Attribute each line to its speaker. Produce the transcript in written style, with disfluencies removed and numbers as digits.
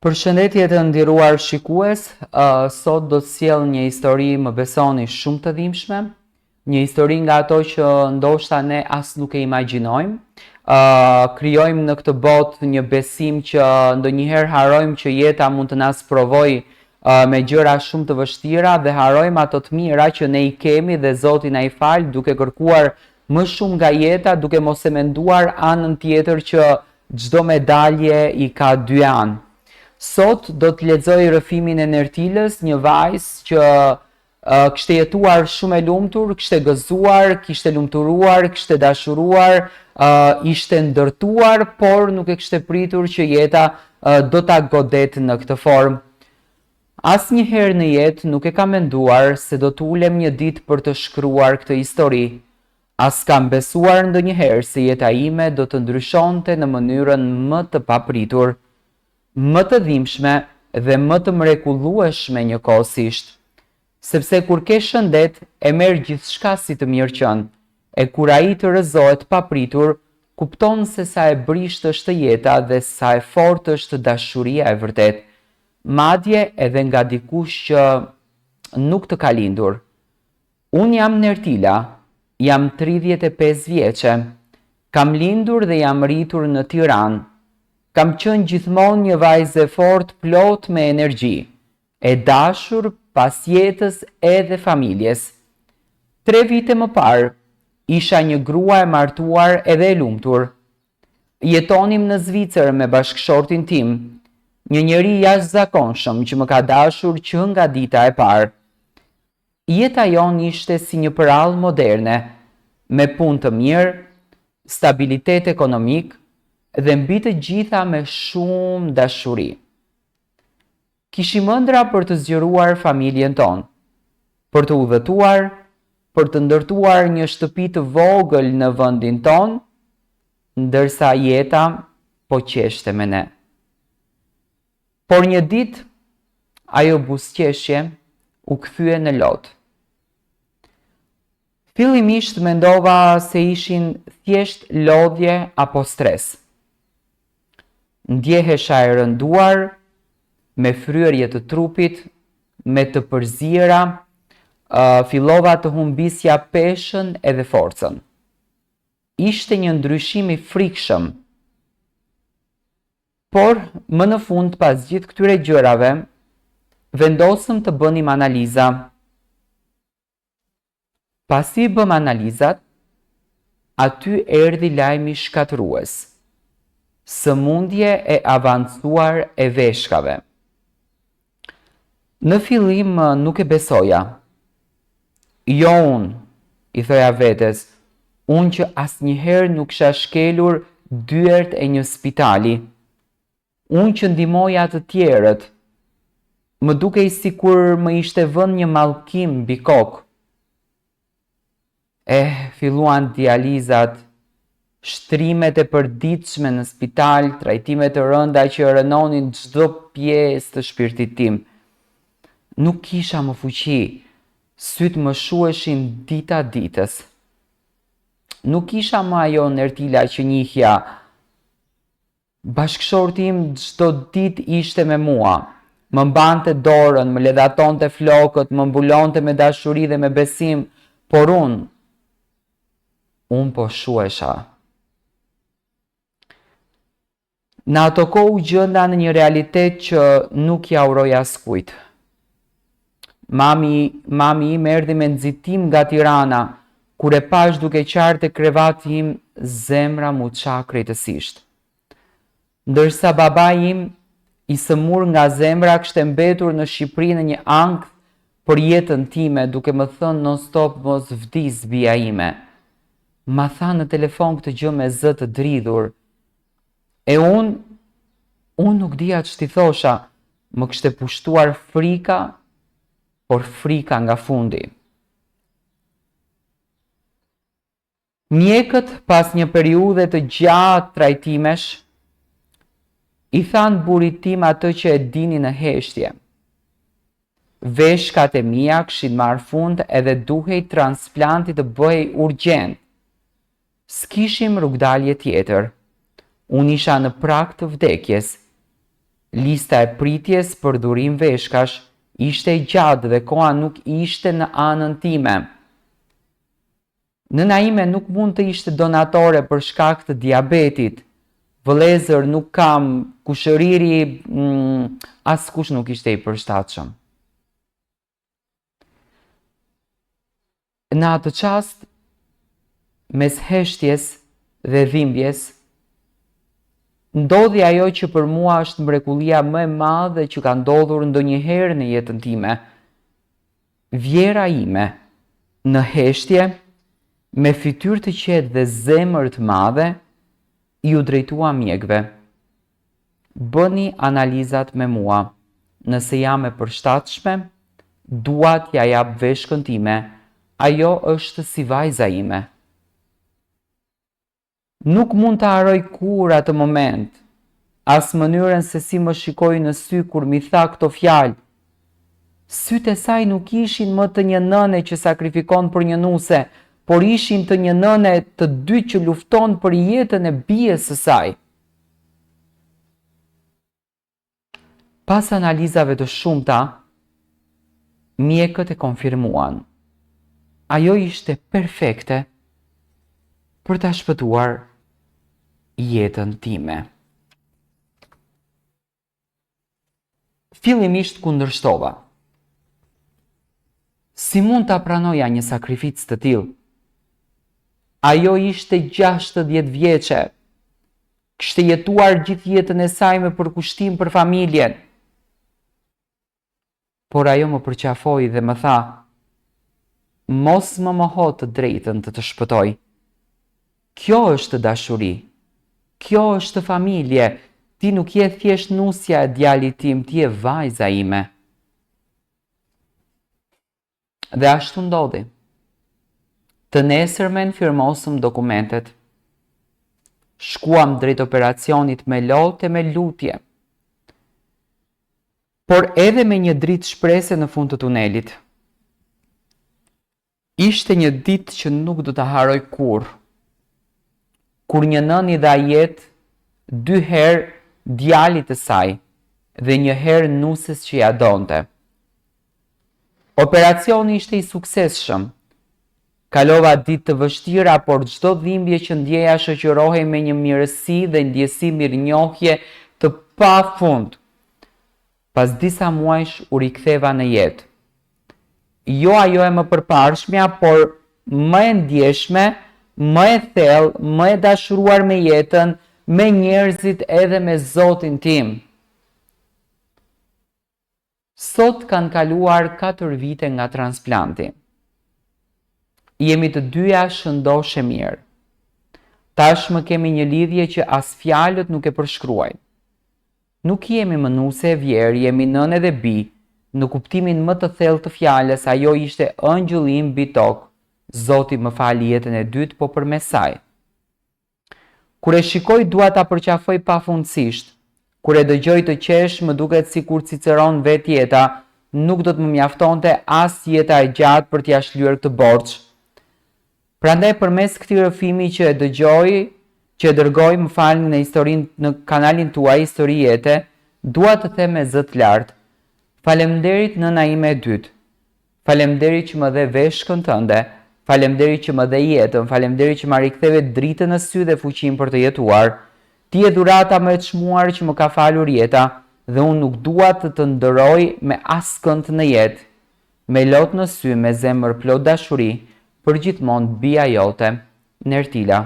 Speaker 1: Përshëndetje të nderuar shikues, sot do të sjell një histori, më besoni, shumë të dhimbshme, një histori nga ato që ndoshta ne as nuk e imagjinojmë. Krijojmë në këtë botë një besim që ndonjëherë harrojmë që jeta mund të na sprovojë me gjëra shumë të vështira dhe harrojmë ato të mira që ne i kemi dhe Zoti na i fal, duke kërkuar më shumë nga jeta, duke mos e menduar anën tjetër që çdo medalje i ka dy anë. Sot do të lexoj rrëfimin e Nertilës, një vajzë që kishte jetuar shumë e lumtur, kishte gëzuar, kishte lumturuar, kishte dashuruar, ishte ndërtuar, por nuk e kishte pritur që jeta do ta godet në këtë formë. Asnjëherë në jetë nuk e kam menduar se do të ulem një ditë për të shkruar këtë histori. As kam besuar ndonjëherë se jeta ime do të ndryshonte në mënyrën më të papritur, më të dhimbshme dhe më të mrekullueshme njëkohësisht. Sepse kur ke shëndet, e merr gjithçka si të mirëqen, e kur ai të rrëzohet papritur, kupton se sa e brisht është jeta dhe sa e fortë është dashuria e vërtet, madje edhe nga dikush që nuk të ka lindur. Unë jam Nertila, jam 35 vjeçe, kam lindur dhe jam rritur në Tiranë. Kam qenë gjithmonë një vajzë e fortë, plot me energji, e dashur pas jetës edhe familjes. 3 vite më parë, isha një grua e martuar edhe e lumtur. Jetonim në Zvicër me bashkëshortin tim, një njeri jashtëzakonshëm që më ka dashur që nga dita e parë. Jeta jonë ishte si një përall moderne, me punë të mirë, stabilitet ekonomik, dhe mbi të gjitha me shumë dashuri. Kishim ëndra për të zgjeruar familjen tonë, për të udhëtuar, për të ndërtuar një shtëpi të vogël në vendin tonë, ndërsa jeta po qeshte me ne. Por një ditë, ajo buzëqeshje u kthye në lot. Fillimisht mendova se ishin thjesht lodhje apo stres. Ndjehesha e rënduar, me fryrje të trupit, me të përziera, fillova të humbisja peshën edhe forcën. Ishte një ndryshim i frikshëm. Por, më në fund pas gjithë këtyre gjërave, vendosëm të bënim analiza. Pasi bëm analizat, aty erdhi lajmi shkatërues. Sëmundje e avancuar e veshkave. Në fillim nuk e besoja. Jo unë, i thoja vetes, unë që asnjëherë nuk kisha shkelur dyert e një spitali. Unë që ndihmoja të tjerët. Më dukej sikur më ishte vënë një mallkim mbi kokë. Filluan dializat, shtrimet e përditshme në spital, trajtimet të rënda që rënonin çdo pjesë të shpirtit tim. Nuk kisha më fuqi, sytë më shuheshin dita ditës. Nuk kisha më ajo Nertila që njihja. Bashkëshorti im çdo ditë ishte me mua. Më mbante dorën, më ledhatonte flokët, më mbulonte me dashuri dhe me besim, por unë po shuhesha. Në ato kohë u gjenda në një realitet që nuk ja uroj askujt. Mami im erdhi me nxitim nga Tirana, kur e pash duke qarë te krevati im, zemra mu qa krejtësisht. Ndërsa baba im, i sëmur nga zemra, kishte mbetur në Shqipëri në një ankth për jetën time, duke më thënë non stop mos vdis bia ime. Ma tha në telefon këtë gjë me zë të dridhur. E unë nuk dija që t'i thosha, më kishte pushtuar frika, por frika nga fundi. Mjekët pas një periudhe të gjatë trajtimesh, i thanë burrit tim atë që e dini në heshtje. Veshkat e mia kishin marrë fund edhe duhej transplanti të bëhej urgjent. S'kishim rrugdalje tjetër. Unë isha në prag të vdekjes. Lista e pritjes për durim veshkash ishte e gjatë dhe koha nuk ishte në anën time. Nëna ime nuk mund të ishte donatore për shkak të diabetit. Vëllezër nuk kam, kushëriri askush nuk ishte i përshtatshëm. Në atë qast, mes heshtjes dhe dhimbjes, ndodhi ajo që për mua është mrekullia më e madhe që ka ndodhur ndonjëherë në jetën time. Vjera ime, në heshtje, me fytyrë të qetë dhe zemër të madhe, ju drejtua mjekëve. Bëni analizat me mua. Nëse jam e përshtatshme, dua t'ja jap veshkën time. Ajo është si vajza ime. Nuk mund të haroj kur atë moment, as mënyrën se si më shikoi në sy kur mi tha këto fjalë. Sytë e saj nuk ishin më të një nëne që sakrifikon për një nuse, por ishin të një nëne të dy që lufton për jetën e bijes së saj. Pas analizave të shumta, mjekët e konfirmuan. Ajo ishte perfekte për ta shpëtuar jetën time. Fillimisht kundërshtova. Si mund ta pranoja një sakrificë të tillë? Ajo ishte 60 vjeçe. Kishte jetuar gjithë jetën e saj me përkushtim për familjen. Por ajo më përqafoi dhe më tha: mos më moho të drejtën të shpëtoj. Kjo është dashuri. Kjo është familje. Ti nuk je thjesht nusja e djalit tim, ti je vajza ime. Dhe ashtu ndodhi. Të nesërmen firmosëm dokumentet. Shkuam drejt operacionit me lotë e me lutje. Por edhe me një dritë shprese në fund të tunelit. Ishte një ditë që nuk do të haroj kur. Kur një nën i dha jetë 2 herë djalit të saj dhe 1 herë nuses që ja donte. Operacioni ishte i suksesshëm. Kalova ditë të vështira, por çdo dhimbje që ndjeja shoqërohej me një mirësi dhe ndjesi mirënjohje të pafund. Pas disa muajsh u riktheva në jetë. Jo ajo e më përparshmja, por më e ndjeshme, më e thellë, më e dashuruar me jetën, me njerëzit edhe me Zotin tim. Sot kanë kaluar 4 vite nga transplanti. Jemi të dyja shëndoshe mirë. Tashmë kemi një lidhje që as fjalët nuk e përshkruajnë. Nuk jemi më nuse e vjerë, jemi nënë dhe bi. Në kuptimin më të thellë të fjalës, ajo ishte ëngjëll im mbi tokë. Zoti më fali jetën e dytë, po përmes saj. Kur e shikoj dua ta përqafoj pafundësisht. Kur e dëgjoj të qesh, më duket sikur Ciceron vet jeta, nuk do të më mjaftonte as jeta e gjatë për t'ia shlyer këtë borxh. Prandaj përmes këtij rrëfimi që e dëgjoj, që e dërgoj, më falni, në historinë në kanalin tuaj Histori Jete, dua të them me zë të lartë: faleminderit nëna ime e dytë. Faleminderit që më dhe veshkën tënde. Faleminderit që më dhe jetën. Faleminderit që më riktheve dritën në sy dhe fuqinë për të jetuar. Ti je dhurata më e çmuar që më ka falur jeta dhe unë nuk dua të të ndëroj me askënd në jetë. Me lot në sy, me zemër plot dashuri, për gjithmonë bija jote, Nertila.